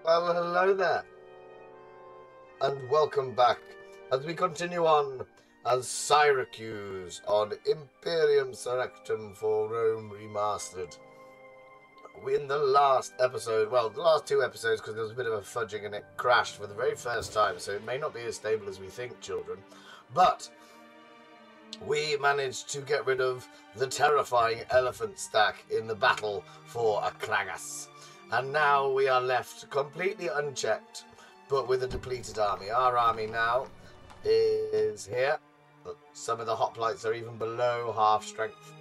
Well, hello there, and welcome back as we continue on as Syracuse on Imperium Surrectum for Rome Remastered. In the last episode, well, the last two episodes, because there was a bit of a fudging and it crashed for the very first time, so it may not be as stable as we think, children, but we managed to get rid of the terrifying elephant stack in the battle for Akragas. And now we are left completely unchecked, but with a depleted army. Our army now is here. Some of the hoplites are even below half strength.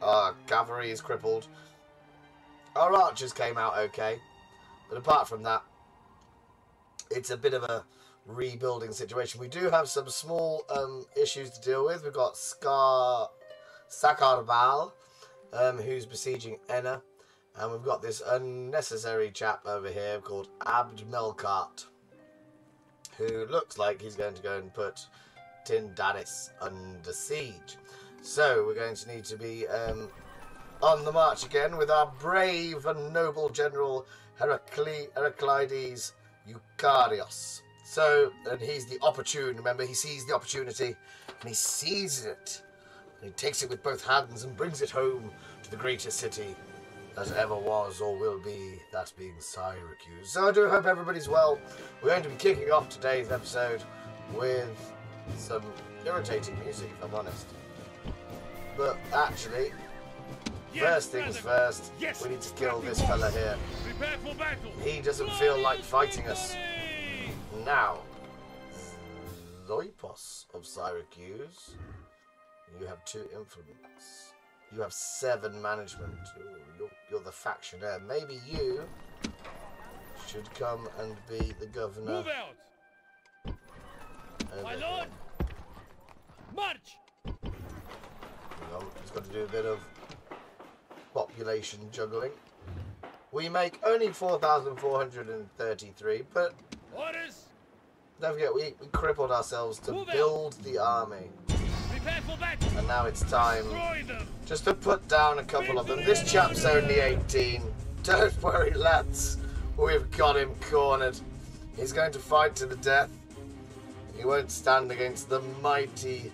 Our cavalry is crippled. Our archers came out okay. But apart from that, it's a bit of a rebuilding situation. We do have some small issues to deal with. We've got Sakarbal, who's besieging Enna. And we've got this unnecessary chap over here called Abd Melkart, who looks like he's going to go and put Tyndaris under siege. So we're going to need to be on the march again with our brave and noble general Heraclides Eucarios. So, and he's the opportune, remember, he sees the opportunity and he seizes it. And he takes it with both hands and brings it home to the greatest city that ever was or will be, that being Syracuse. So I do hope everybody's well. We're going to be kicking off today's episode with some irritating music, if I'm honest. But actually, first things first, we need to kill this fella here. He doesn't feel like fighting us. Now, Zoipos of Syracuse, you have 2 influence. You have 7 management. Ooh, you're the factioner. Maybe you should come and be the governor. Move out! My lord! March! He's got to do a bit of population juggling. We make only 4,433, but orders. Don't forget, we crippled ourselves to build the army. And now it's time just to put down a couple of them. This chap's only 18. Don't worry, lads. We've got him cornered. He's going to fight to the death. He won't stand against the mighty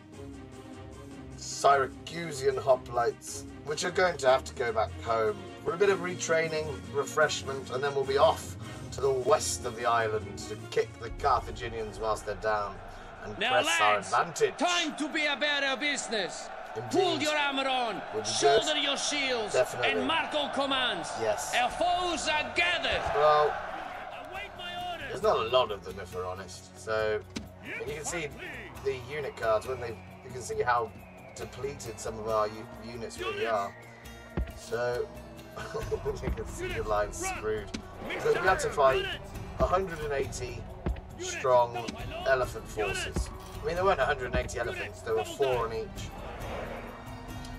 Syracusian hoplites, which are going to have to go back home for a bit of retraining, refreshment, and then we'll be off to the west of the island to kick the Carthaginians whilst they're down and now, press lads, our advantage. Time to be about our business. Indeed. Pull your armor on, shoulder your shields, Definitely. and mark all commands. Yes. Our foes are gathered. Well, Await my orders. there's not a lot of them, if we're honest. So, and you can see the unit cards when you can see how depleted some of our units really are. So, you can see your line screwed. But we had to fight 180 strong elephant forces. I mean, there weren't 180 elephants, there were 4 on each.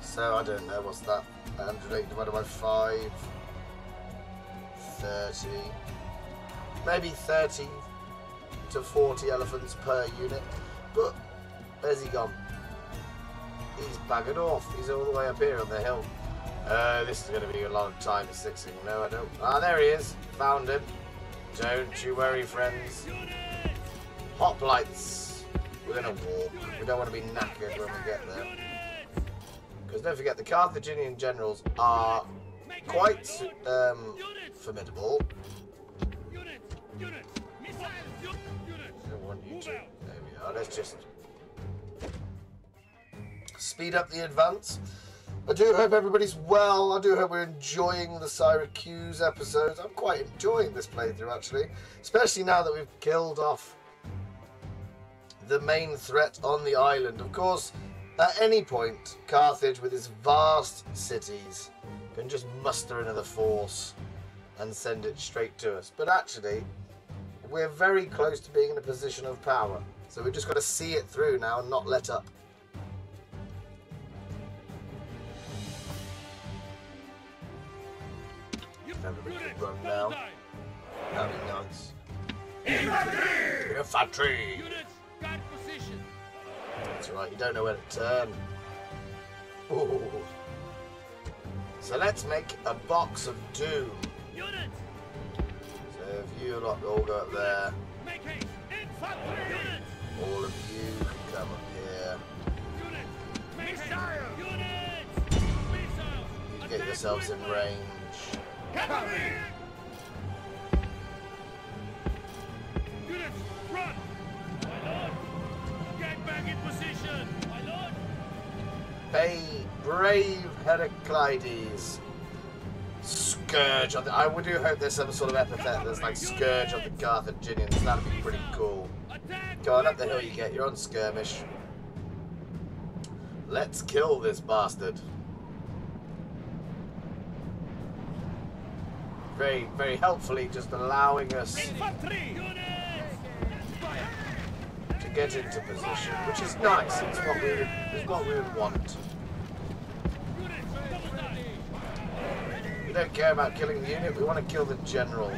So, I don't know, what's that? 180 divided by 5. 30. Maybe 30 to 40 elephants per unit. But, where's he gone? He's baggered off. He's all the way up here on the hill. This is going to be a lot of time sixing. No, I don't. Ah, there he is. Found him. Don't you worry, friends. Hoplites. We're going to walk. We don't want to be knackered when we get there. Because don't forget, the Carthaginian generals are quite formidable. I don't want you to. There we are. Let's just speed up the advance. I do hope everybody's well. I do hope we're enjoying the Syracuse episodes. I'm quite enjoying this playthrough, actually. Especially now that we've killed off the main threat on the island. Of course, at any point, Carthage, with its vast cities, can just muster another force and send it straight to us. But actually, we're very close to being in a position of power. So we've just got to see it through now and not let up. Everybody can run now. That'd be nice. Infantry! Units, guard position. That's right, you don't know where to turn. Ooh. So let's make a box of doom. Units. So if you lot all go up there, Make haste! Infantry units! all of you can come up here. Units! Make haste! Units! Missiles! You get yourselves in range. Cavalry! Units, run! My lord! Get back in position! My lord! Brave Heraclides. Scourge of the... I do hope there's some sort of epithet that's like Scourge of the Carthaginians. That'd be pretty cool. Go on up the hill you get. You're on skirmish. Let's kill this bastard. Very, very helpfully just allowing us Infantry! Units! to get into position, which is nice. It's what we would want. Units, double that! We don't care about killing the unit, we want to kill the general.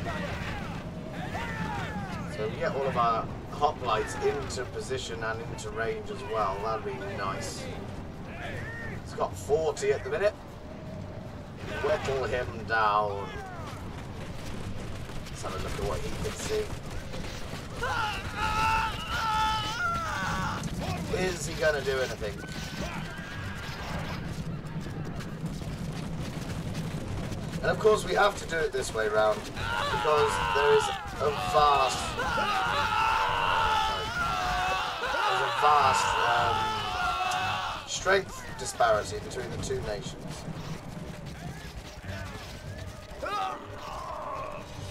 So we get all of our hoplites into position and into range as well. That'd be nice. He's got 40 at the minute. Whittle him down. Let's have a look at what he can see. Is he going to do anything? And of course we have to do it this way round because there is a vast strength disparity between the two nations.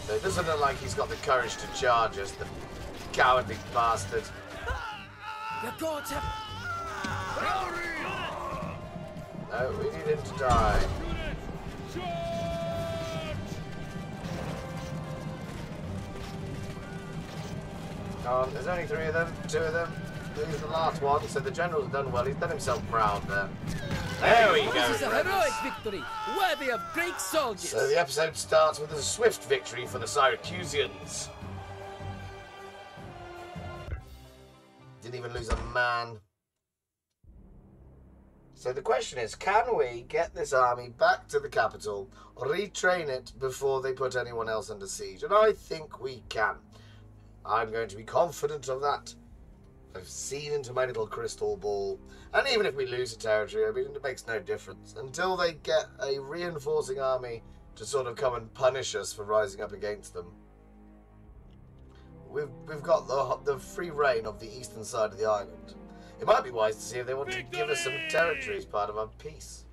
So it doesn't look like he's got the courage to charge us, the cowardly bastard. No, we need him to die. There's only 3 of them, 2 of them. He's the last one, so the general's done well. He's done himself proud there. There we go. This is a heroic victory, worthy of Greek soldiers. So the episode starts with a swift victory for the Syracusians. Didn't even lose a man. So the question is, can we get this army back to the capital, retrain it before they put anyone else under siege? And I think we can. I'm going to be confident of that. I've seen into my little crystal ball. And even if we lose a territory, I mean, it makes no difference. Until they get a reinforcing army to sort of come and punish us for rising up against them. We've got the free reign of the eastern side of the island. It might be wise to see if they want to give us some territory as part of our peace.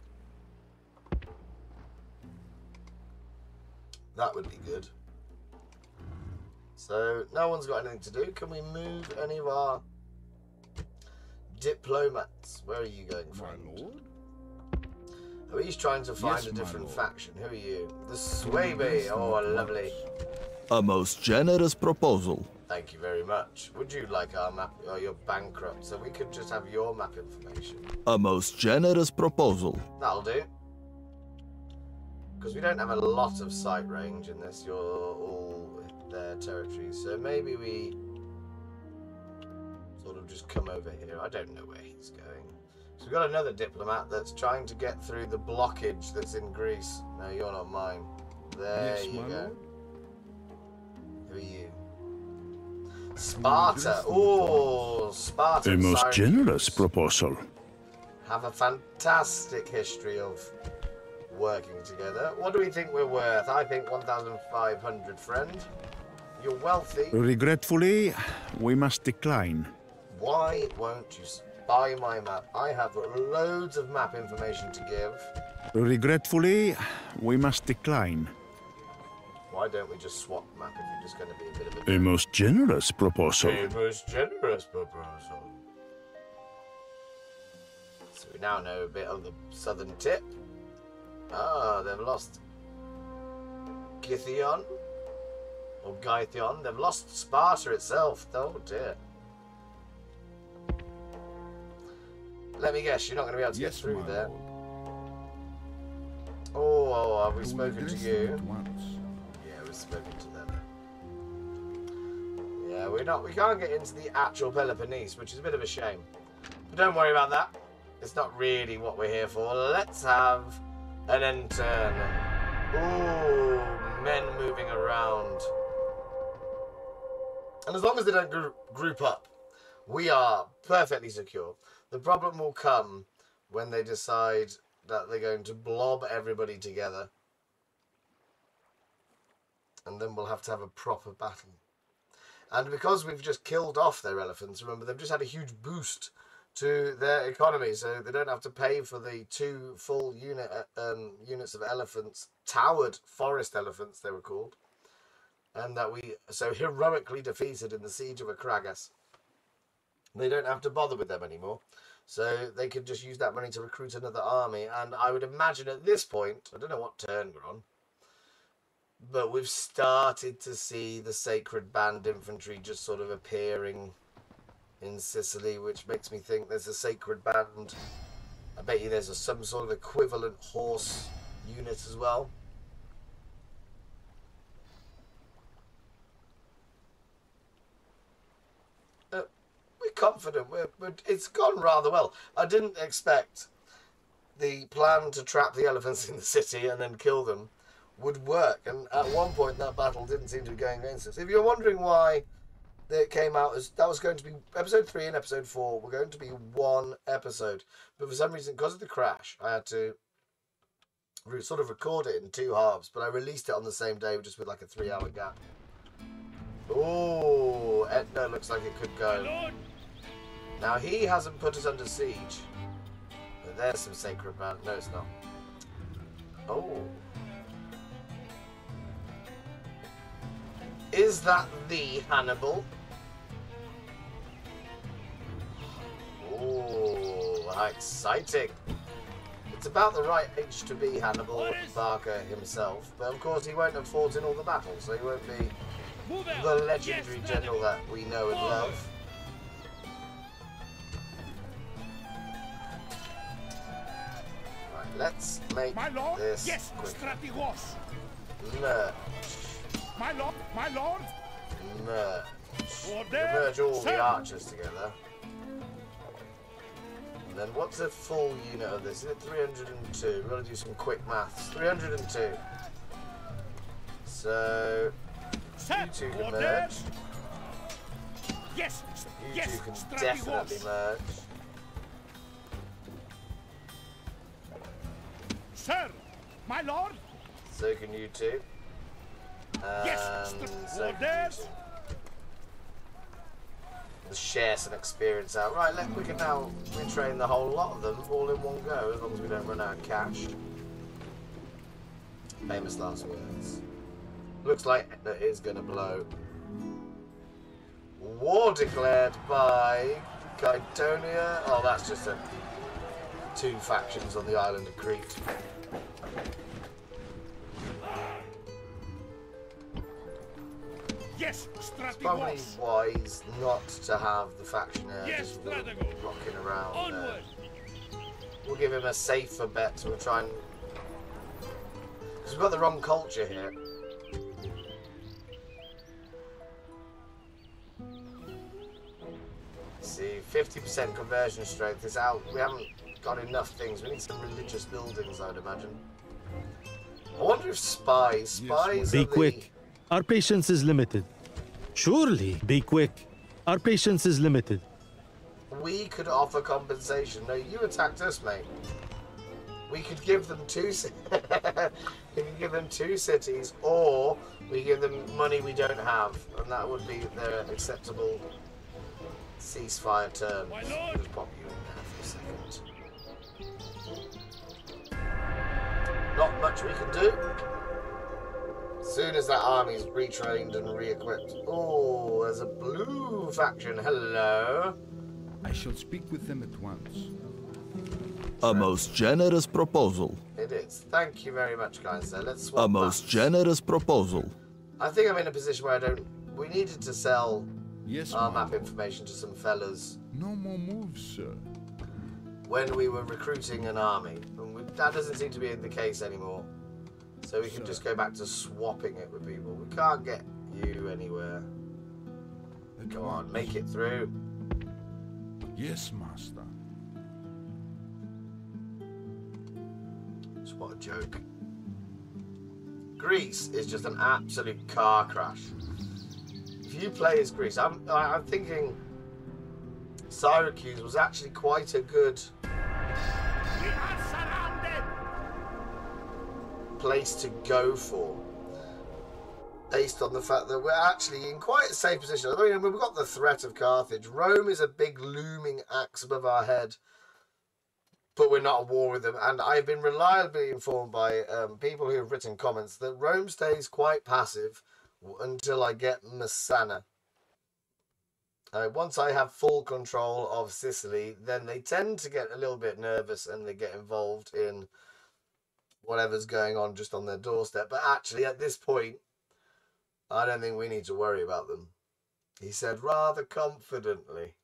That would be good. So, no one's got anything to do. Can we move any of our diplomats? Where are you going, friend? Oh, he's trying to find a different faction. Who are you? The Swaby. Oh, lovely. A most generous proposal. Thank you very much. Would you like our map? Oh, you're bankrupt, so we could just have your map information. A most generous proposal. That'll do. Because we don't have a lot of sight range in this. You're all their territories, so maybe we sort of just come over here. I don't know where he's going. So we've got another diplomat that's trying to get through the blockage that's in Greece. No, you're not mine. There you go. Who are you? Sparta. Oh, Sparta. A most Syracuse generous proposal. have a fantastic history of working together. What do we think we're worth? I think 1,500, friend. You're wealthy. Regretfully, we must decline. Why won't you buy my map? I have loads of map information to give. Regretfully, we must decline. Why don't we just swap map if you're just going to be a bit of a... A most generous proposal. A most generous proposal. So we now know a bit of the southern tip. Ah, they've lost Gythion. Or Gythion. They've lost Sparta itself. Oh dear. Let me guess, you're not going to be able to get through there. Oh, have we spoken to you? Yeah, we've spoken to them. Yeah, we can't get into the actual Peloponnese, which is a bit of a shame. But don't worry about that. It's not really what we're here for. Let's have an intern. Ooh, men moving around. And as long as they don't group up, we are perfectly secure. The problem will come when they decide that they're going to blob everybody together. And then we'll have to have a proper battle. And because we've just killed off their elephants, remember, they've just had a huge boost to their economy, so they don't have to pay for the 2 full units of elephants, towered forest elephants they were called, and that we so heroically defeated in the siege of Akragas. They don't have to bother with them anymore, so they could just use that money to recruit another army. And I would imagine at this point, I don't know what turn we're on, but we've started to see the Sacred Band infantry just sort of appearing in Sicily, which makes me think there's a Sacred Band. I bet you there's some sort of equivalent horse unit as well. We're confident. It's gone rather well. I didn't expect the plan to trap the elephants in the city and then kill them would work. And at one point, that battle didn't seem to be going against us. If you're wondering why it came out as that was going to be episode 3 and episode 4 were going to be one episode, but for some reason, because of the crash, I had to sort of record it in 2 halves, but I released it on the same day just with like a 3-hour gap. Oh, Etna looks like it could go. Now he hasn't put us under siege, but there's some Sacred Band. No, it's not. Oh, is that the Hannibal? Oh, how exciting. It's about the right age to be Hannibal Barker himself, but of course he won't have fought in all the battles, so he won't be the legendary general that we know and love. Right, let's make this quick. Merge. My lord. Merge. Merge all the archers together. And then what's a full unit of this? Is it 302? We're going to do some quick maths. 302. So you 2 can merge. Yes. You 2 can definitely merge. Sir, my lord. So can you 2. And so can you 2. Let's share some experience out. Right, we can now retrain the whole lot of them all in one go, as long as we don't run out of cash. Famous last words. Looks like it is going to blow. War declared by Gaetonia. Oh, that's just 2 factions on the island of Crete. Yes, it's probably wise not to have the factioner just rocking around there. We'll give him a safer bet, so we'll try and... because we've got the wrong culture here. See, 50% conversion strength is out. We haven't got enough things. We need some religious buildings, I'd imagine. I wonder if spies be quick. Our patience is limited. Surely, be quick. Our patience is limited. We could offer compensation. No, you attacked us, mate. We could give them 2 we could give them 2 cities, or we give them money we don't have, and that would be their acceptable ceasefire terms. I'll just pop you in there for a second. Not much we can do. As soon as that army's retrained and re-equipped. Oh, there's a blue faction. Hello. I shall speak with them at once. A most generous proposal. It is. Thank you very much, guys. So let's swap A most maps. generous proposal. I think I'm in a position where I don't... we needed to sell our map lord. information to some fellas. No more moves, sir. When we were recruiting an army. And that doesn't seem to be the case anymore. So we can just go back to swapping it with people. We can't get you anywhere. Come on, make it through. Yes, master. What a joke. Greece is just an absolute car crash. If you play as Greece, I'm thinking Syracuse was actually quite a good We are surrounded! place to go for, based on the fact that we're actually in quite a safe position. I mean, we've got the threat of Carthage. Rome is a big looming axe above our head, but we're not at war with them. And I've been reliably informed by people who have written comments that Rome stays quite passive until I get Messana. Once I have full control of Sicily, then they tend to get a little bit nervous and they get involved in whatever's going on just on their doorstep. But actually, at this point, I don't think we need to worry about them, he said rather confidently.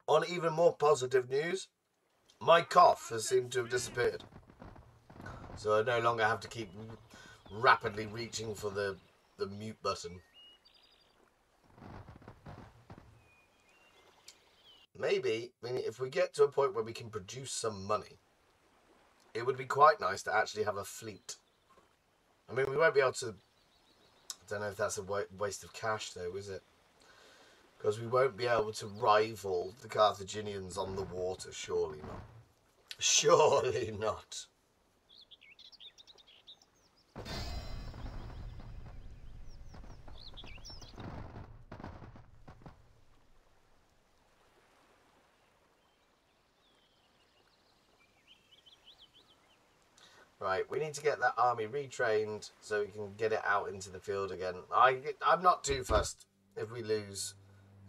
On even more positive news, my cough has seemed to have disappeared. So I no longer have to keep rapidly reaching for the mute button. Maybe, I mean, if we get to a point where we can produce some money, it would be quite nice to actually have a fleet. I mean, we won't be able to... I don't know if that's a waste of cash, though, is it? Because we won't be able to rival the Carthaginians on the water, surely not. Surely not. Right, we need to get that army retrained so we can get it out into the field again. I'm not too fussed if we lose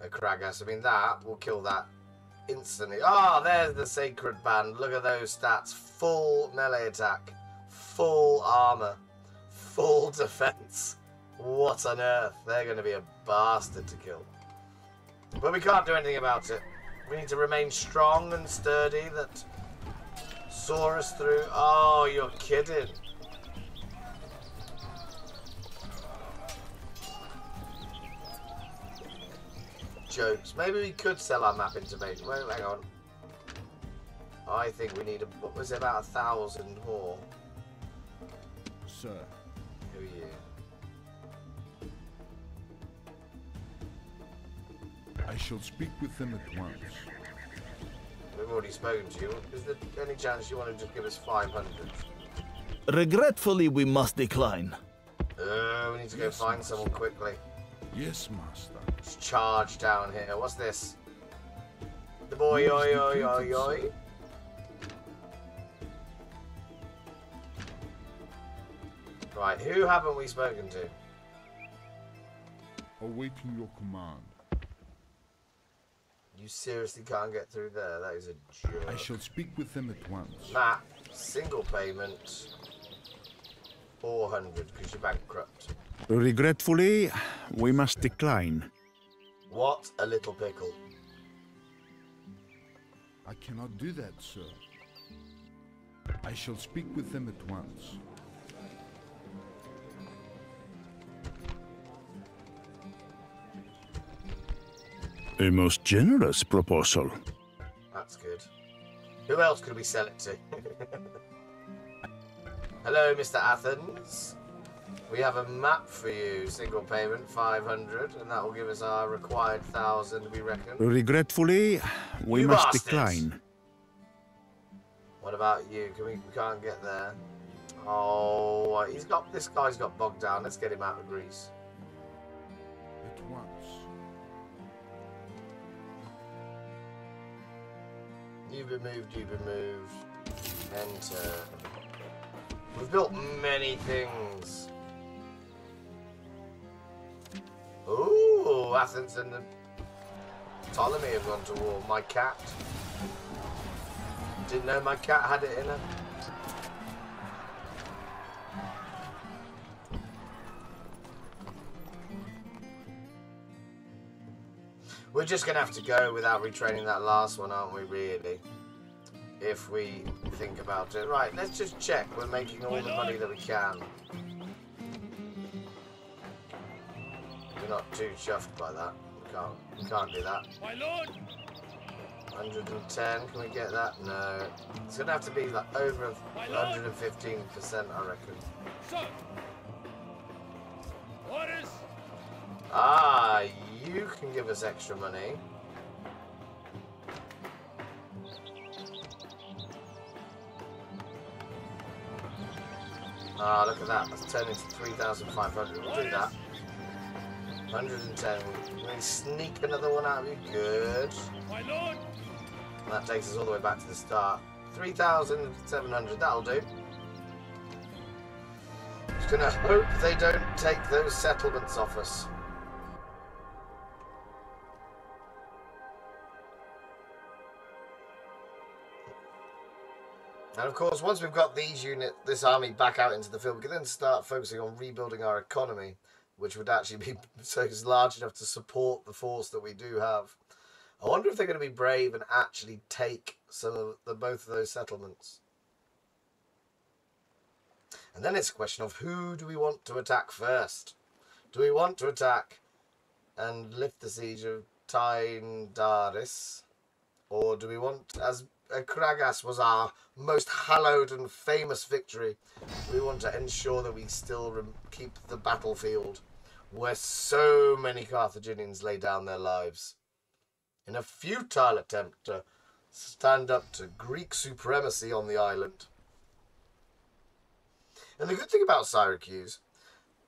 a Kragas. I mean, that will kill that instantly. Ah, there's the Sacred Band. Look at those stats. Full melee attack, full armor, full defense. What on earth? They're going to be a bastard to kill. But we can't do anything about it. We need to remain strong and sturdy. That saw us through. Oh, you're kidding. Jokes. Maybe we could sell our map information. Wait, hang on. I think we need what was it, about 1,000 more? Sir, Who are you? I shall speak with them at once. We've already spoken to you. Is there any chance you want to just give us 500? Regretfully, we must decline. We need to go find someone quickly. Yes, master. Just charge down here. What's this? The boy, oi, oi, oi, oi. Right, who haven't we spoken to? Awaiting your command. You seriously can't get through there? That is a joke. I shall speak with them at once. Map, single payment, 400 because you're bankrupt. Regretfully, we must decline. What a little pickle. I cannot do that, sir. I shall speak with them at once. A most generous proposal. That's good. Who else could we sell it to? Hello, Mr. Athens. We have a map for you. Single payment, 500, and that will give us our required 1,000, we reckon. Regretfully, we You must bastards. decline. What about you? We can't get there. Oh, this guy's got bogged down. Let's get him out of Greece. At once. You've been moved, you've been moved. Enter. We've built many things. Ooh, Athens and the Ptolemy have gone to war. My cat. Didn't know my cat had it in her. We're just going to have to go without retraining that last one, aren't we, really? If we think about it. Right, let's just check we're making all the money that we can. We're not too chuffed by that. We can't do that. My lord! 110, can we get that? No. It's going to have to be like over 115%, I reckon. So, orders. Ah, you can give us extra money. Ah, look at that. That's turned into 3,500. We'll do that. 110. We sneak another one out of you. Good. My lord. And that takes us all the way back to the start. 3,700. That'll do. Just gonna hope they don't take those settlements off us. And of course, once we've got this army back out into the field, we can then start focusing on rebuilding our economy, which would actually be so it's large enough to support the force that we do have. I wonder if they're going to be brave and actually take some of both of those settlements. And then it's a question of who do we want to attack first? Do we want to attack and lift the siege of Tyndaris? Or do we want, as Kragas was our most hallowed and famous victory, we want to ensure that we still keep the battlefield where so many Carthaginians lay down their lives in a futile attempt to stand up to Greek supremacy on the island. And the good thing about Syracuse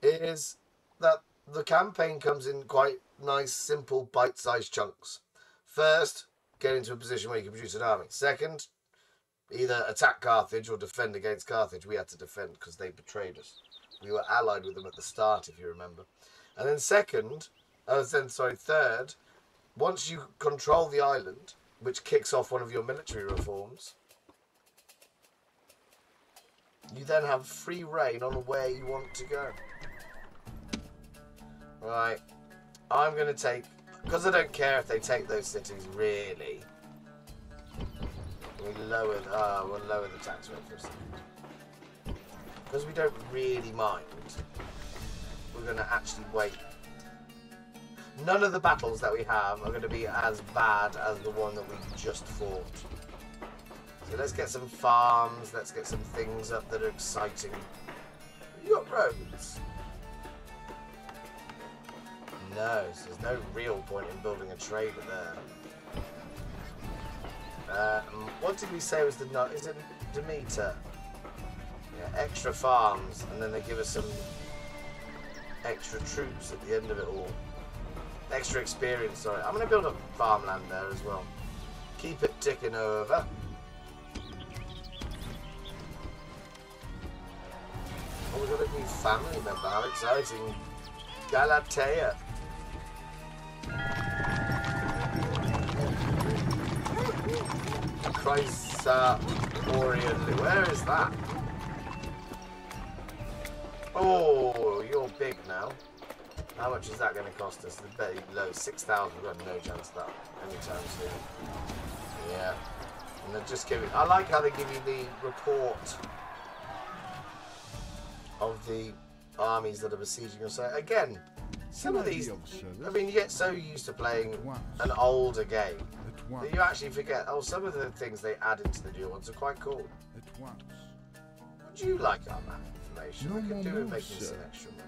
is that the campaign comes in quite nice, simple, bite-sized chunks. First, get into a position where you can produce an army. Second, either attack Carthage or defend against Carthage. We had to defend because they betrayed us. We were allied with them at the start, if you remember. And then third, once you control the island, which kicks off one of your military reforms, you then have free reign on where you want to go. Right, I'm going to take, because I don't care if they take those cities, really. We'll lower the tax rate for a second. Because we don't really mind, we're going to actually wait. None of the battles that we have are going to be as bad as the one that we just fought. So let's get some farms, let's get some things up that are exciting. You got roads? No, so there's no real point in building a trader there. What did we say was is it Demeter? Yeah, extra farms, and then they give us some extra troops at the end of it all. Extra experience, sorry. I'm going to build a farmland there as well. Keep it ticking over. Oh, we've got a new family member. How exciting. Galatea. Chrysaorian. Where is that? Oh, you're big now. How much is that going to cost us? Very low, 6,000. We've got no chance of that anytime soon. Yeah. And they're just giving... I like how they give you the report of the armies that are besieging us. So again, some of these... I mean, you get so used to playing an older game that you actually forget, oh, some of the things they add into the new ones are quite cool. Would you like our map information? We could do with making some extra money.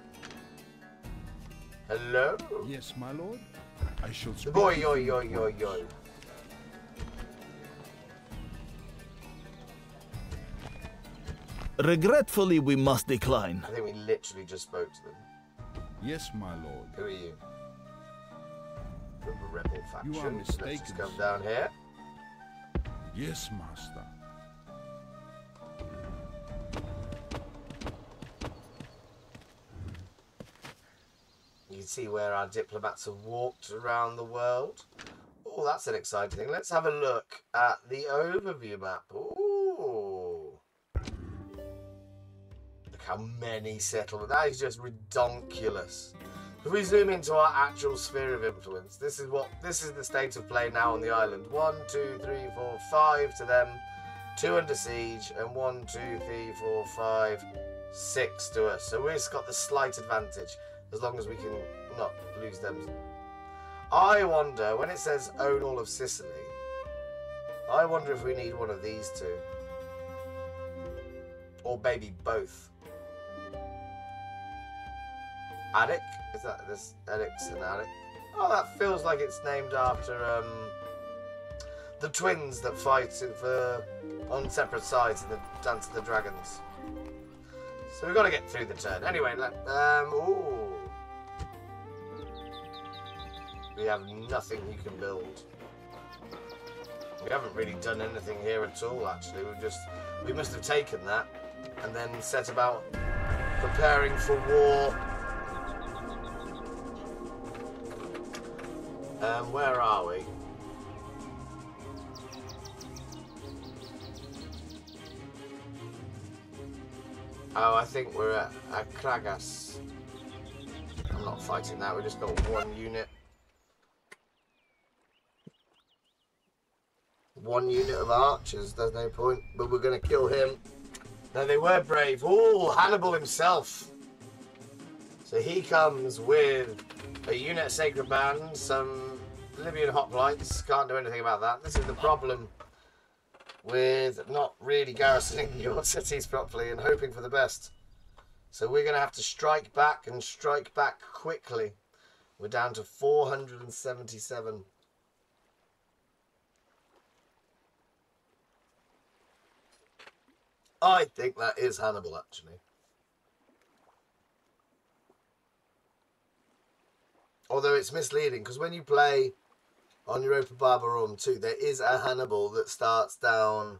Hello? Yes, my lord. I shall speak. Boy, yo. Regretfully, we must decline. I think we literally just spoke to them. Yes, my lord. Who are you? From the rebel faction. You are mistaken. Let's just come down here. Yes, master. You can see where our diplomats have walked around the world. Oh, that's an exciting thing. Let's have a look at the overview map. Ooh. Look how many settlements. That is just redonkulous. If we zoom into our actual sphere of influence, this is the state of play now on the island. 1, 2, 3, 4, 5 to them, 2 under siege, and 1, 2, 3, 4, 5, 6 to us. So we've got the slight advantage. As long as we can not lose them. I wonder, when it says own all of Sicily, I wonder if we need one of these two. Or maybe both. Attic? Is that this? Addic's an attic. Oh, that feels like it's named after the twins that fight on separate sides in the Dance of the Dragons. So we've got to get through the turn. Anyway, ooh. We have nothing you can build. We haven't really done anything here at all, actually. We must have taken that and then set about preparing for war. Where are we? Oh, I think we're at Kragas. I'm not fighting that, we just got one unit. One unit of archers, there's no point, but we're going to kill him. No, they were brave. Ooh, Hannibal himself. So he comes with a unit of Sacred Band, some Libyan hoplites. Can't do anything about that. This is the problem with not really garrisoning your cities properly and hoping for the best. So we're going to have to strike back and strike back quickly. We're down to 477. I think that is Hannibal, actually. Although it's misleading, because when you play on Europa Barbarorum 2, there is a Hannibal that starts down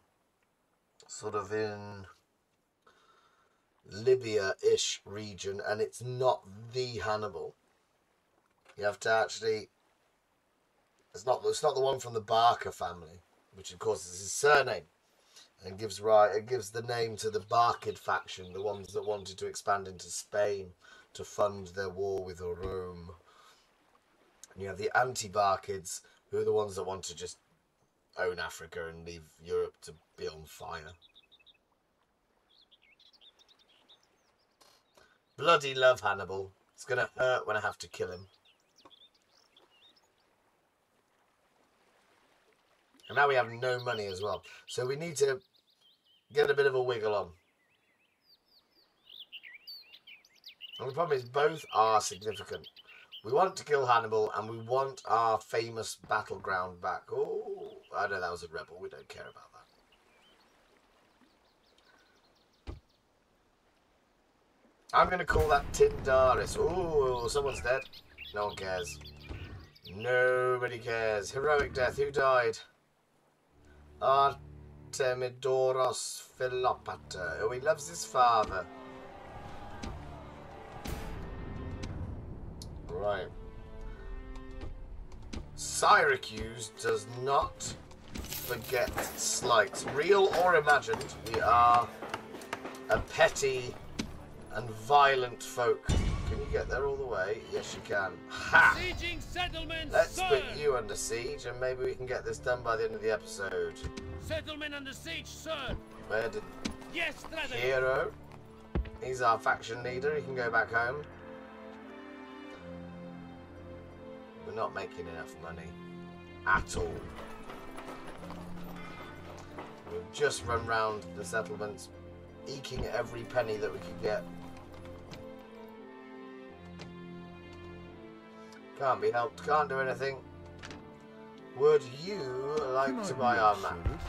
sort of in Libya-ish region, and it's not the Hannibal. You have to actually... It's not the one from the Barca family, which of course is his surname. And it gives the name to the Barcid faction, the ones that wanted to expand into Spain to fund their war with Rome. And you have the anti-Barcids, who are the ones that want to just own Africa and leave Europe to be on fire. Bloody love Hannibal. It's going to hurt when I have to kill him. And now we have no money as well. So we need to get a bit of a wiggle on. And the problem is both are significant. We want to kill Hannibal and we want our famous battleground back. Oh, I know that was a rebel. We don't care about that. I'm going to call that Tindaris. Oh, someone's dead. No one cares. Nobody cares. Heroic death. Who died? Artemidoros Philopater. Oh, he loves his father. Right. Syracuse does not forget slights. Real or imagined, we are a petty and violent folk. Can you get there all the way? Yes, you can. Ha! Sieging settlement, Let's sir! put you under siege, and maybe we can get this done by the end of the episode. Settlement under siege, sir! Where did Yes, Strategy! Hero? He's our faction leader. He can go back home. We're not making enough money at all. We've just run round the settlements, eking every penny that we could get. Can't be helped, can't do anything. Would you like to buy our map? Service?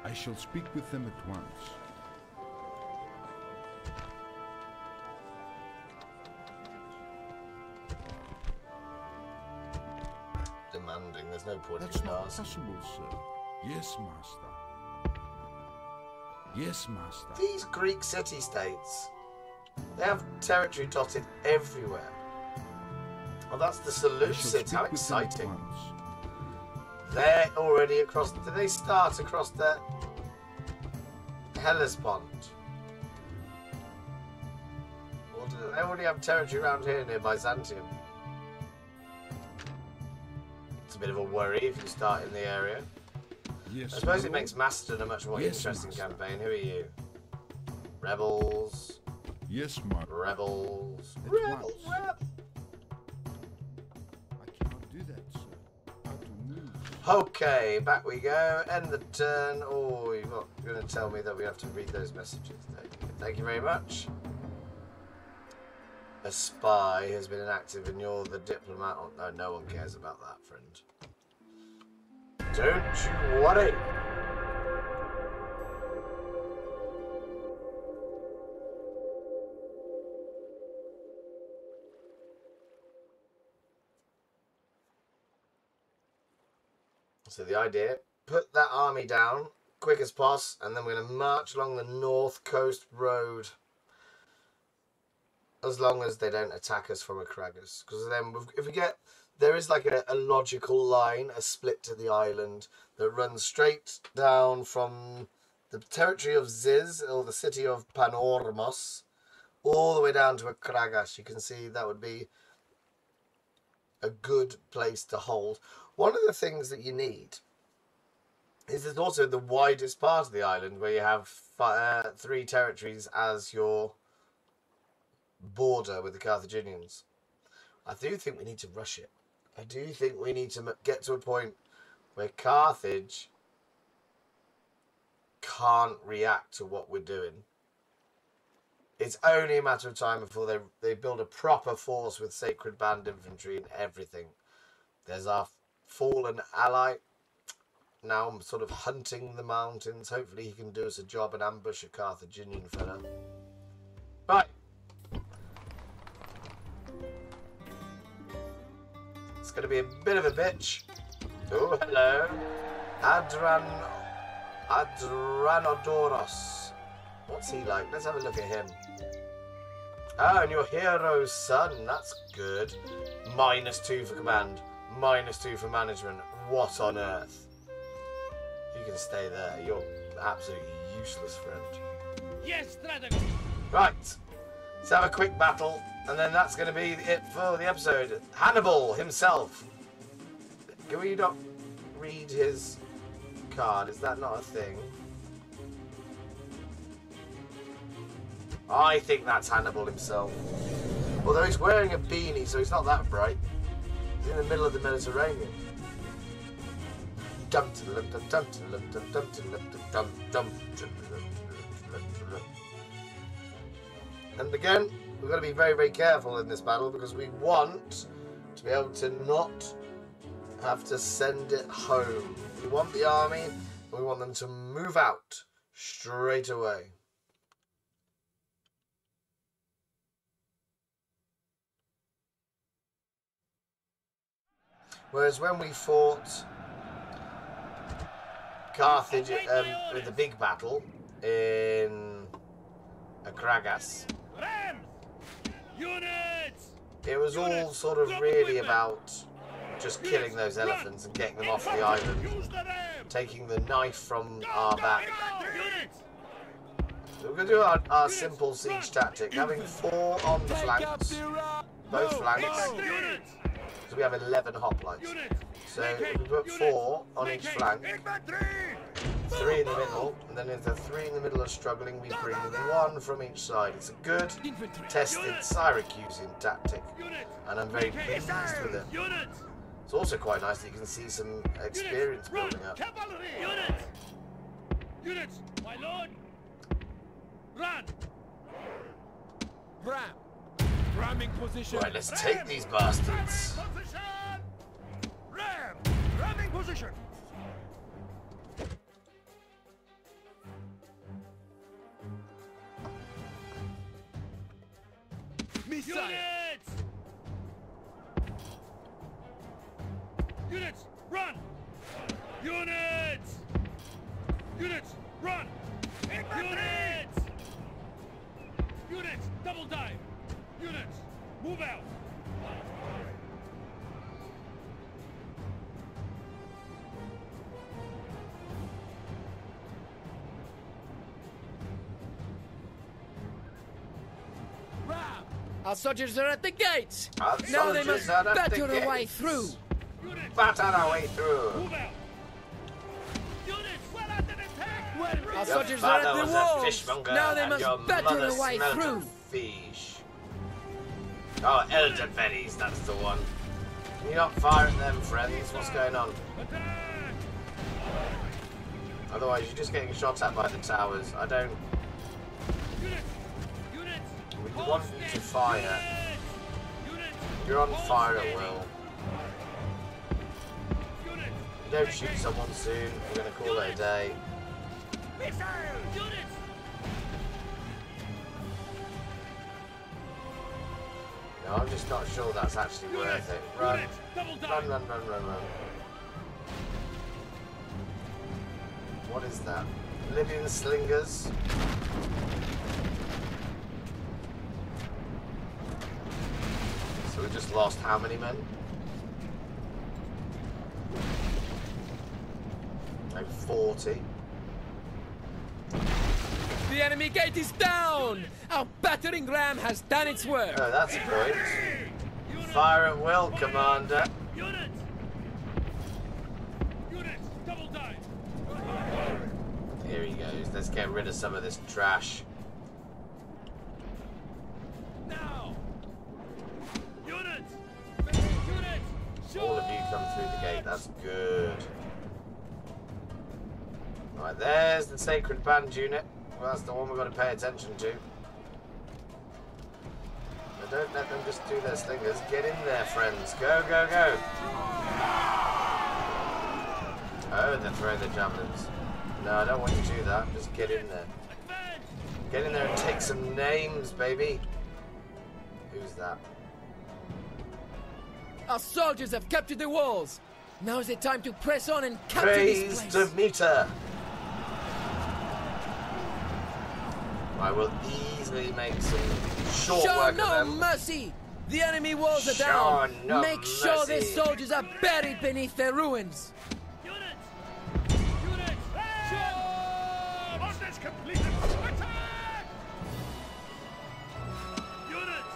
I shall speak with them at once. Demanding, there's no point That's in not asking. possible, sir. Yes, master. Yes, master. These Greek city-states, they have territory dotted everywhere. Oh, that's the I shall Seleucids, how speak with them at exciting. once. They're already across, did they start across the Hellespont? Or do they already have territory around here near Byzantium? It's a bit of a worry if you start in the area. Yes, I suppose my it makes Macedon a much more Yes, interesting master. campaign. Who are you? Rebels. Yes, master. Rebels. At Rebel, once. rebel. I cannot do that, sir. How to move? Okay, back we go. End the turn. Oh, you're not going to tell me that we have to read those messages. Thank you very much. A spy has been inactive and you're the diplomat. Oh, no, no one cares about that, friend. Don't you worry. So the idea, put that army down quick as possible, and then we're going to march along the north coast road. As long as they don't attack us from a Kragas. Because then, if we get... There is like a logical line, a split to the island, that runs straight down from the territory of Ziz, or the city of Panormos, all the way down to a Kragas. You can see that would be a good place to hold. One of the things that you need is it's also the widest part of the island, where you have 3 territories as your border with the Carthaginians. I do think we need to rush it. I do think we need to get to a point where Carthage can't react to what we're doing. It's only a matter of time before they build a proper force with sacred band infantry and everything. There's our fallen ally. Now I'm sort of hunting the mountains. Hopefully he can do us a job and ambush a Carthaginian fella. Right. It's going to be a bit of a bitch. Oh, hello. Adranodoros. What's he like? Let's have a look at him. Ah, and your hero's son. That's good. -2 for command. -2 for management. What on earth? You can stay there. You're absolutely useless, friend. Yes, strategy. Right. Let's have a quick battle. And then that's going to be it for the episode. Hannibal himself. Can we not read his card? Is that not a thing? I think that's Hannibal himself. Although he's wearing a beanie, so he's not that bright. He's in the middle of the Mediterranean. And again, we've got to be very, very careful in this battle, because we want to be able to not have to send it home. We want the army, and we want them to move out straight away. Whereas when we fought Carthage with the big battle in Akragas, Units! it was all sort of really about just killing those elephants and getting them off the island, taking the knife from our back. So we're going to do our simple siege tactic, having 4 on the flanks, both flanks. So we have 11 hoplites. So if we put 4 on each flank, 3 in the middle, and then if the 3 in the middle are struggling, we bring 1 from each side. It's a good, tested Syracusean tactic, and I'm very pleased with it. It's also quite nice that you can see some experience building up. Units, my lord. Run. Ram! Ramming position! Right, let's take these bastards. Position. Ram. Ramming position. Missile! Units. Units, run. Units. Units, run. Units. Units, double dive. Units, move out. Ram! Our soldiers are at the gates! Our Now they soldiers must are at the batter their way gates. through! Units, Batter our way through. move out. Units, well under attack. Well, our Your soldiers are father at the was a walls! fishmonger, Now they and must your batter mother their way smelt through! of fish. Oh, elderberries, that's the one. Can you not fire at them, friends? What's going on? Attack. Otherwise, you're just getting shot at by the towers. I don't... We want you to fire. You're on fire at will. If you don't shoot someone soon, we're going to call it a day. No, I'm just not sure that's actually worth it. Run. Run, run, run, run, run. What is that? Libyan slingers. So we just lost how many men? Like 40. The enemy gate is down! Our battering ram has done its work! Oh, that's a point. Fire at will, Commander. Units! Double time! Here he goes. Let's get rid of some of this trash. Now! Units! All of you come through the gate. That's good. Right, there's the Sacred Band unit. Well, that's the one we've got to pay attention to. But don't let them just do their slingers. Get in there, friends. Go, go, go. Oh, they're throwing the javelins. No, I don't want you to do that. Just get in there. Get in there and take some names, baby. Who's that? Our soldiers have captured the walls! Now is the time to press on and capture Praise this place! Demeter. I will easily make some short Show work no of them. mercy! The enemy walls are Show down! no Make sure the mercy. soldiers are buried beneath their ruins! Hostiles completed! Attack! Units!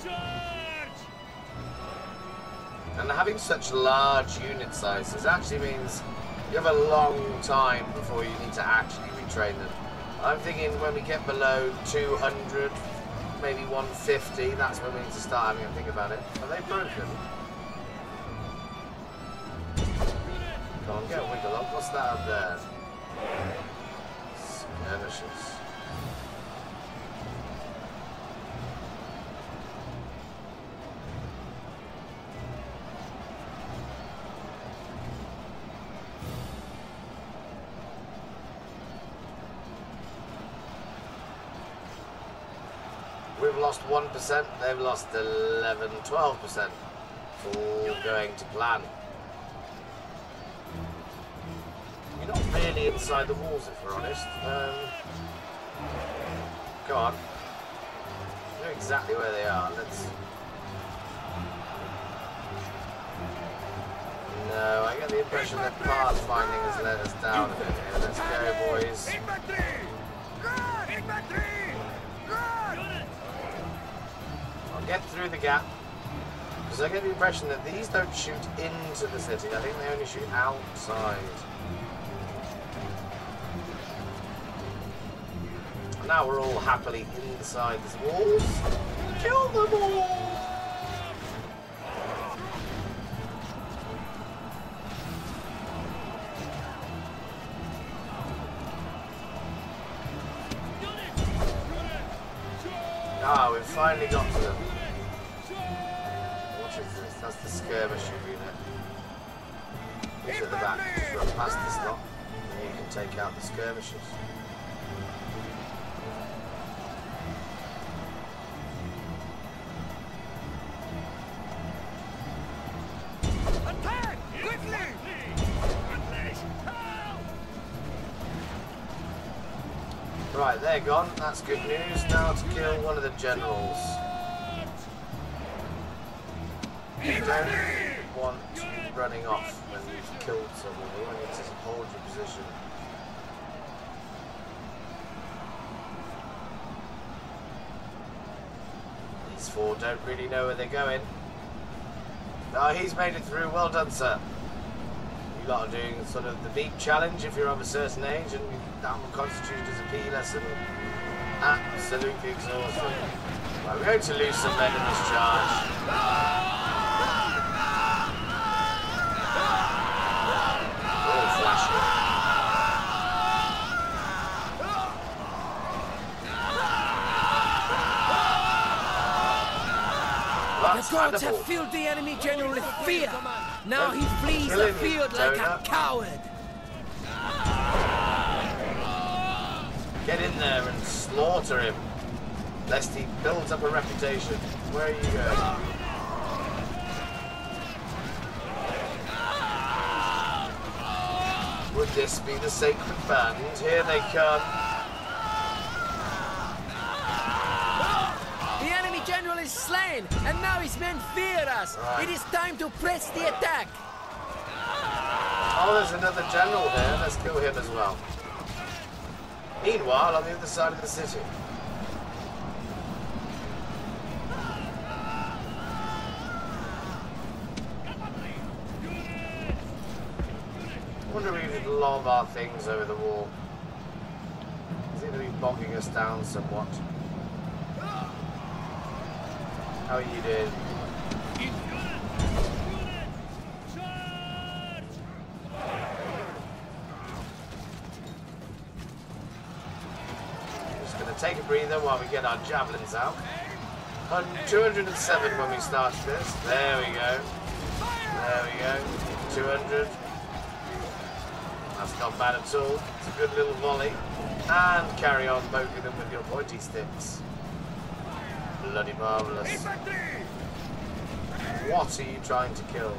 Charge! And having such large unit sizes actually means you have a long time before you need to actually retrain them. I'm thinking when we get below 200, maybe 150, that's when we need to start having a think about it. Are they broken? Come on, get a wiggle up. What's that up there? Skirmishes. We've lost 1%, they've lost 11, 12%. It's all going to plan. You're not really inside the walls, if we're honest. Go on. You know exactly where they are. Let's... No, I get the impression that pathfinding has let us down a bit here. Let's go, boys. Infantry! Run! Infantry! Run! I'll get through the gap. Because I get the impression that these don't shoot into the city. I think they only shoot outside. Now we're all happily inside these walls. Kill them all! Ah, we've finally got to them. What is this? That's the skirmisher unit. Who's at the back? Just run past this lot, and you can take out the skirmishers. Attack! Quickly! Right, they're gone. That's good news. Now to kill one of the generals. You don't want running off when you've killed someone. You want to hold your position. These four don't really know where they're going. Oh, he's made it through. Well done, sir. You lot are doing sort of the beat challenge if you're of a certain age, and that will constitute as a PE lesson. Absolutely exhausting. Right, we're going to lose some men in this charge. Oh, That's The gods Hannibal. have filled the enemy general with fear. Now he flees the Killing his field like a donut. coward. Get in there and slaughter him, lest he builds up a reputation. Where are you going? Would this be the sacred band? Here they come. The enemy general is slain, and now his men fear us. Right. It is time to press the attack. Oh, there's another general there. Let's kill him as well. Meanwhile, on the other side of the city. I wonder if we could lob our things over the wall. Seem to be bogging us down somewhat. How are you doing? Just going to take a breather while we get our javelins out. 207 when we started this. There we go. There we go. 200. That's not bad at all. It's a good little volley. And carry on poking them with your pointy sticks. Bloody marvellous. What are you trying to kill?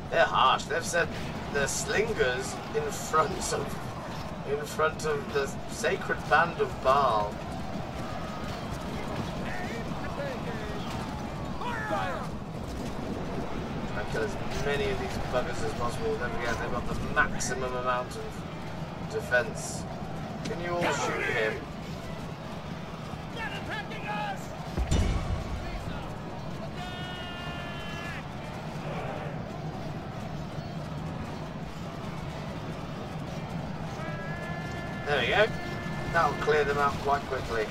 They're harsh. They've said they're slingers in front of the sacred band of Baal. Try and kill as many of these buggers as possible. Don't forget they've got the maximum amount of defense. Can you all shoot him? There we go. That'll clear them out quite quickly.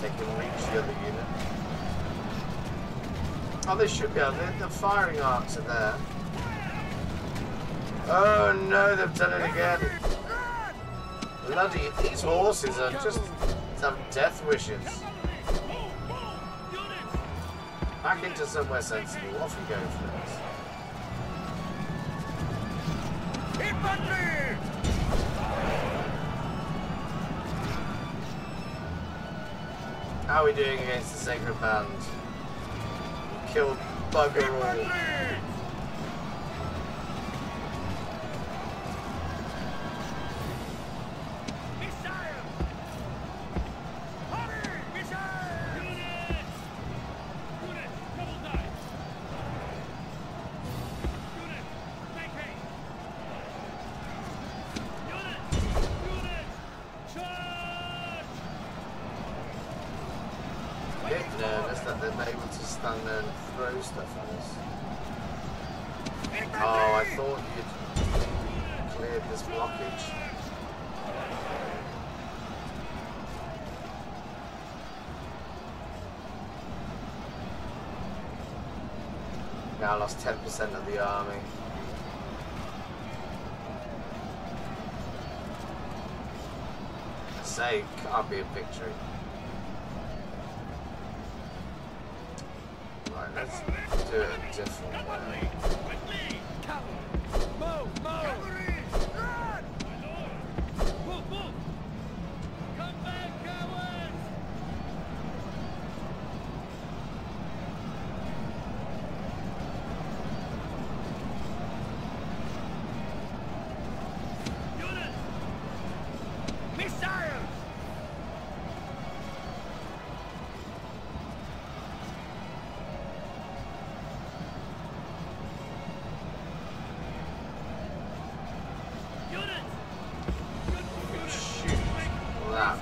They can reach the other unit. Oh, they should be able to. The firing arcs are there. Oh no, they've done it again. Bloody, these horses are just have death wishes. Back into somewhere sensible. Off we go, friends. How are we doing against the Sacred Band? We killed bugger all. Nervous that they're able to stand there and throw stuff at us. Oh, I thought you'd cleared this blockage. Now lost 10% of the army. I say, can't be a victory. Let's do it a different way.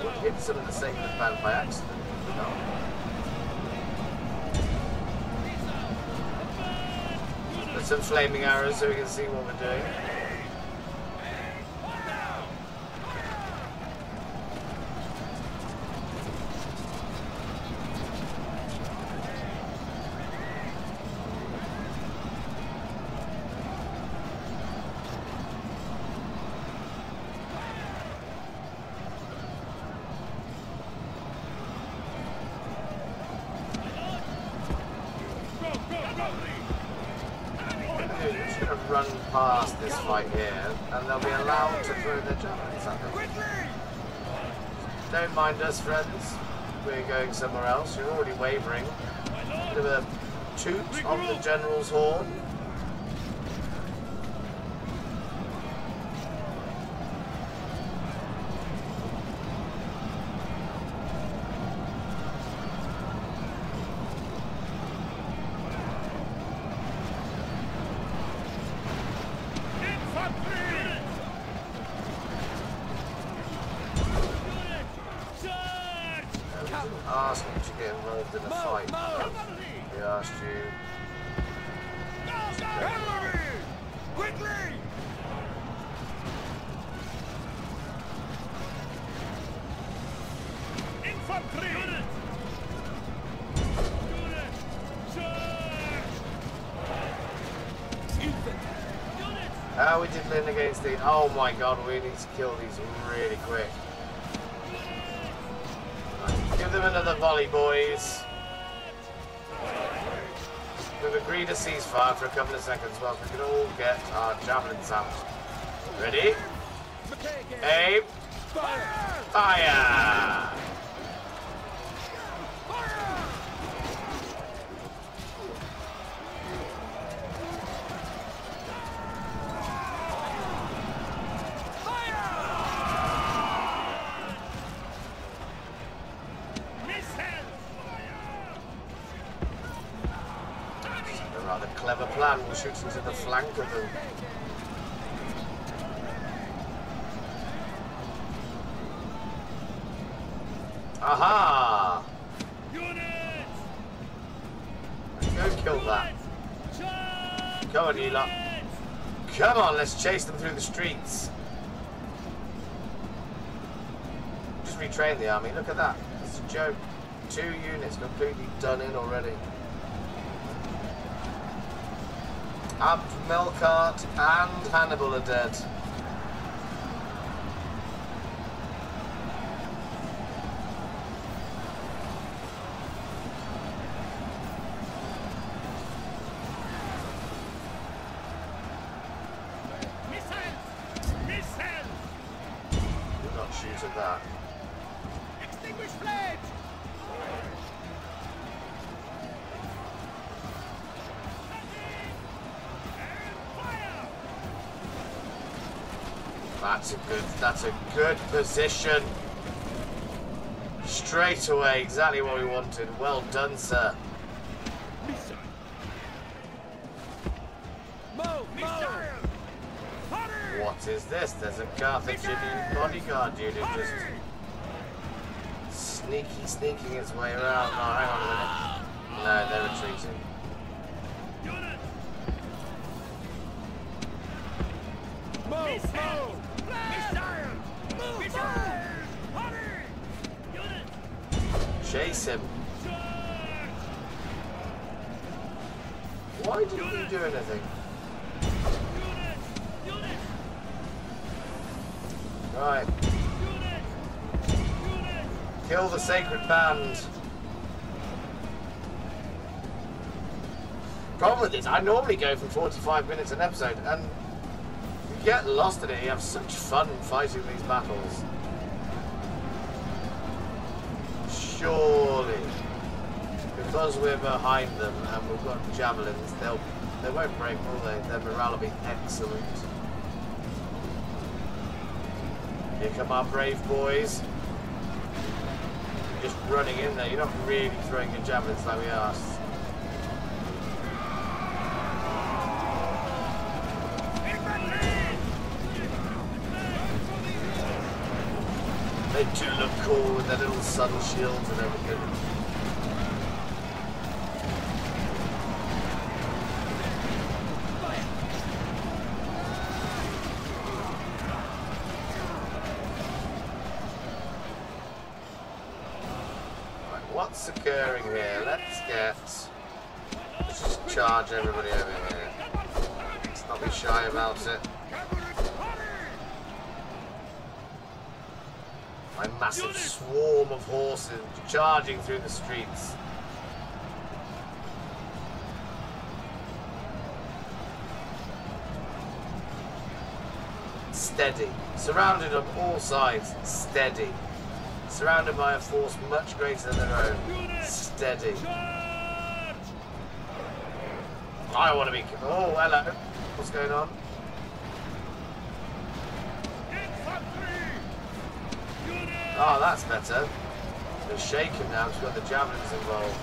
Would hit some of the Sacred Band by accident. Put some flaming arrows so we can see what we're doing. run past this fight here, and they'll be allowed to throw their javelins at them. Don't mind us, friends. We're going somewhere else. You're already wavering. Bit of a toot on the general's horn. Ask him to get involved in a fight. He asked you. Cavalry! Quickly! Infantry! Unit! Charge! How are we diddling against the... Oh my god, we need to kill these really quick. Give them another volley, boys. We've agreed a ceasefire for a couple of seconds whilst we can all get our javelins out. Ready? Aim. Fire! Clever plan, we'll shoot into the flank of them. Aha! Units! Go kill that. Come on, you lot. Come on, let's chase them through the streets. Just retrain the army, look at that. It's a joke. 2 units completely done in already. Abt, Melkart and Hannibal are dead. Missiles! Missiles! Do not shoot at that. Extinguish flames! That's a good position. Straight away, exactly what we wanted. Well done, sir. What is this? There's a Carthaginian bodyguard unit just sneaking its way around. Oh, hang on a minute. No, they're retreating. Chase him. Why didn't you do anything? Right. Kill the sacred band. Problem with this, I normally go for 45 minutes an episode, and you get lost in it. You have such fun fighting these battles. Surely, because we're behind them and we've got javelins, they won't break, will they? Their morale will be excellent. Here come our brave boys. You're just running in there. You're not really throwing your javelins like we asked. They do look cool with their little sun shields and everything. Right, what's occurring here? Let's just charge everybody over here. Let's not be shy about it. My massive swarm of horses charging through the streets. steady. Surrounded on all sides, steady. Surrounded by a force much greater than their own, steady. I want to be... Oh, hello. What's going on? Oh, that's better. They're shaking now because we've got the javelins involved.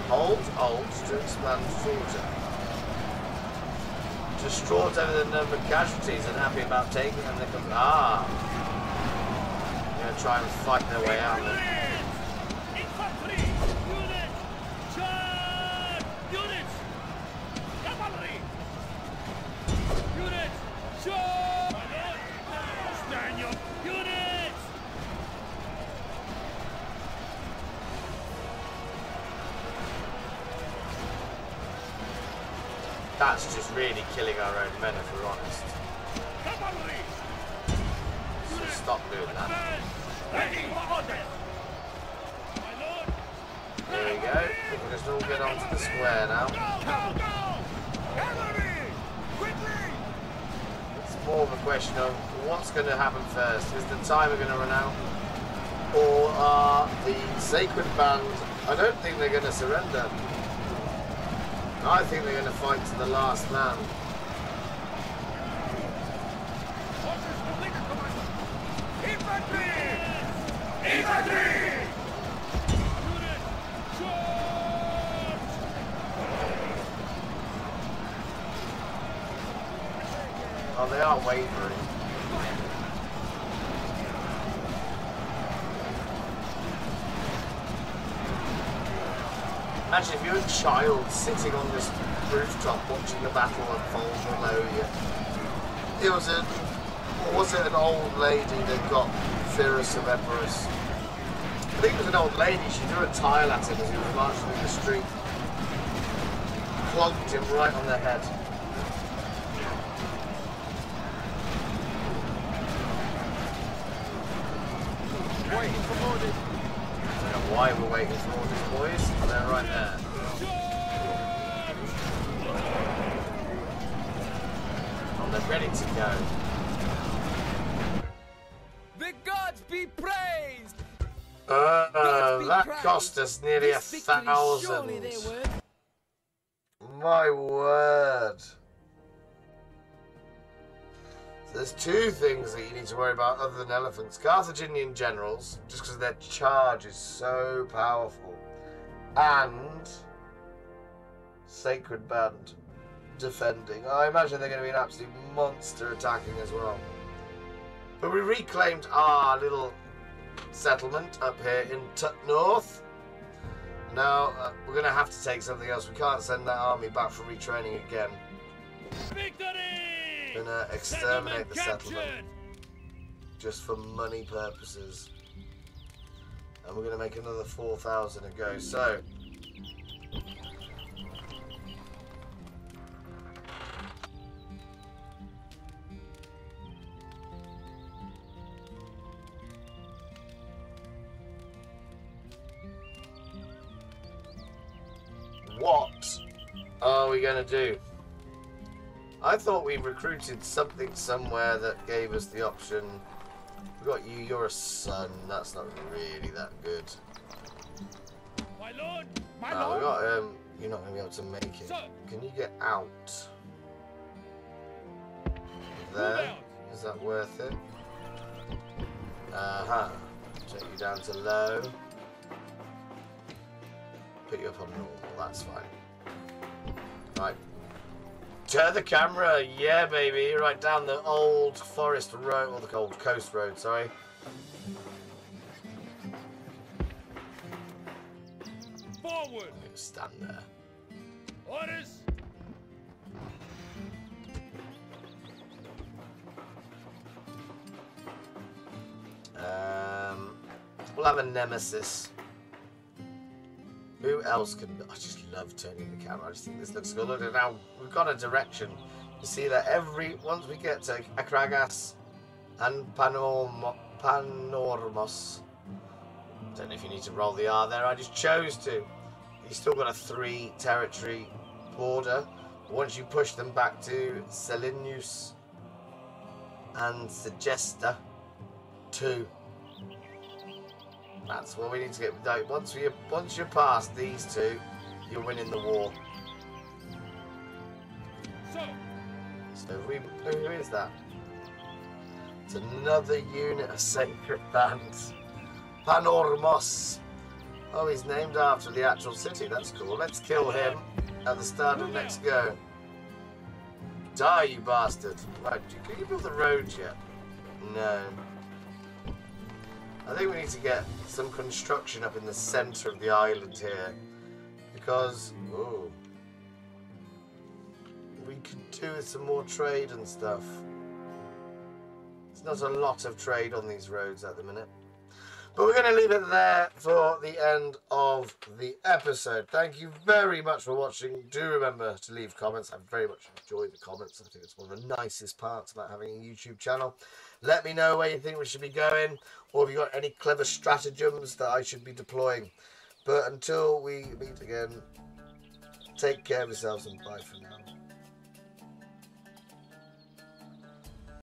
Hold Alt to expand shorter. Distraught over the number of casualties and happy about taking them. They come. Ah! They're going to try and fight their way out of it. Infantry! Unit! Charge! Units! Cavalry! Units! Charge! Stand your units! That's just really killing our own men, if we're honest. Cavalry! So stop doing that. Ready for orders! My lord! There we go. We can just all get onto the square now. Go! Cavalry! Quickly! It's more of a question of what's going to happen first. Is the timer going to run out? Or are the Sacred Band... I don't think they're going to surrender. I think they're going to fight to the last man. Orders completed, Commander! Infantry! Infantry! Unit! Charge! Oh, they are wavering. Imagine if you're a child sitting on this rooftop watching the battle unfold below you. It was a... Or was it an old lady that got Fyrus of Emperors? I think it was an old lady. She threw a tile at him as he was marching in the street. Clonked him right on the head. Waiting for orders. I don't know why we're waiting for all these boys. They're right there. Oh, they're ready to go. The gods be praised! That cost us nearly This victory, 1,000. surely they were. My word. So there's two things that you need to worry about other than elephants. Carthaginian generals, just because their charge is so powerful. And Sacred Band defending. I imagine they're going to be an absolute monster attacking as well. But we reclaimed our little settlement up here in Tut North. Now, we're going to have to take something else. We can't send that army back for retraining again. Victory! We're going to exterminate the settlement. Just for money purposes. And we're going to make another 4,000 a go. So, what are we going to do? I thought we recruited something somewhere that gave us the option. We got you, you're a son. That's not really that good. My lord! My We lord! got you're not going to be able to make it. Sir. Can you get out? There. Is that worth it? Take you down to low. Put you up on normal, that's fine. Right. Turn the camera, yeah baby, right down the old forest road, or the old coast road, sorry. Forward! Stand there. Orders! We'll have a nemesis. Who else can... I just love turning the camera. I just think this looks good. Look at now. We've got a direction. You see that once we get to Akragas and Panormos. Don't know if you need to roll the R there. I just chose to. He's still got a 3 territory border. Once you push them back to Syracuse and Segesta 2. That's what we need to get. Like, once you're past these two, you're winning the war. So who is that? It's another unit of Sacred Bands. Panormos. Oh, he's named after the actual city. That's cool. Let's kill him at the start of next go. Die, you bastard. Right, can you build the roads yet? No. I think we need to get some construction up in the centre of the island here. Because, ooh, we could do with some more trade and stuff. There's not a lot of trade on these roads at the minute. But we're going to leave it there for the end of the episode. Thank you very much for watching. Do remember to leave comments. I very much enjoy the comments. I think it's one of the nicest parts about having a YouTube channel. Let me know where you think we should be going, or if you've got any clever stratagems that I should be deploying. But until we meet again, take care of yourselves and bye for now.